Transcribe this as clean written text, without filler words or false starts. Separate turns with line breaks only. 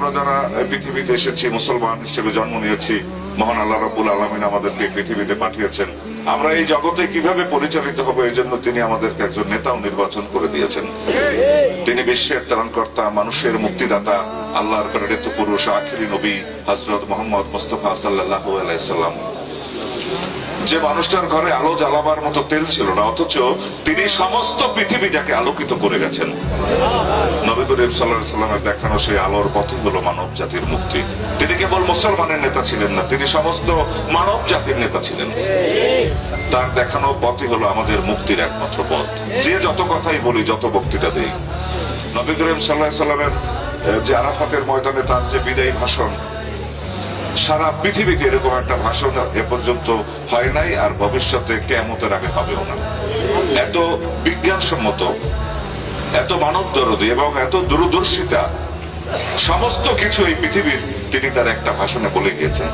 আমরা যারা এই পৃথিবীতে এসেছি, মুসলমান হিসেবে জন্ম নিয়েছি, মহান আল্লাহ রাব্বুল আলামিন আমাদেরকে এই পৃথিবীতে পাঠিয়েছেন। আমরা এই জগতে কিভাবে পরিচালিত হবো, এই জন্য তিনি আমাদেরকে একজন নেতাও নির্বাচন করে দিয়েছেন। তিনি বিশ্বের ত্রাণকর্তা, মানুষের মুক্তিদাতা, আল্লাহর প্রেরিত পুরুষ আখিরি নবী হযরত মুহাম্মদ মুস্তাফা সাল্লাল্লাহু আলাইহি সাল্লাম। যে মানুষটার ঘরে আলো জ্বালাবার মতো তেল ছিল না, অথচ তিনি সমস্ত পৃথিবীটাকে আলোকিত করে গেছেন। নবী করিম সাল্লাল্লাহু আলাইহি সাল্লামের দেখানো সেই আলোর পথই হলো মানব জাতির মুক্তি। তিনি কেবল মুসলমানের নেতা ছিলেন না, তিনি সমস্ত মানব জাতির নেতা ছিলেন। তার দেখানো পথই হলো আমাদের মুক্তির একমাত্র পথ। যে যত কথাই বলি, যত বক্তৃতা দেই, নবী করিম সাল্লাল্লাহু আলাইহি সাল্লামের যে আরাফাতের ময়দানে তার যে বিদায়ী ভাষণ, সারা পৃথিবীতে এরকম একটা ভাষণ এ পর্যন্ত হয় নাই, আর ভবিষ্যতে কিয়ামতের আগে হবেও না। এত বিজ্ঞানসম্মত, এত মানব দরদী এবং এত দূরদর্শিতা, সমস্ত কিছু এই পৃথিবীর তিনি তার একটা ভাষণে বলে গিয়েছেন।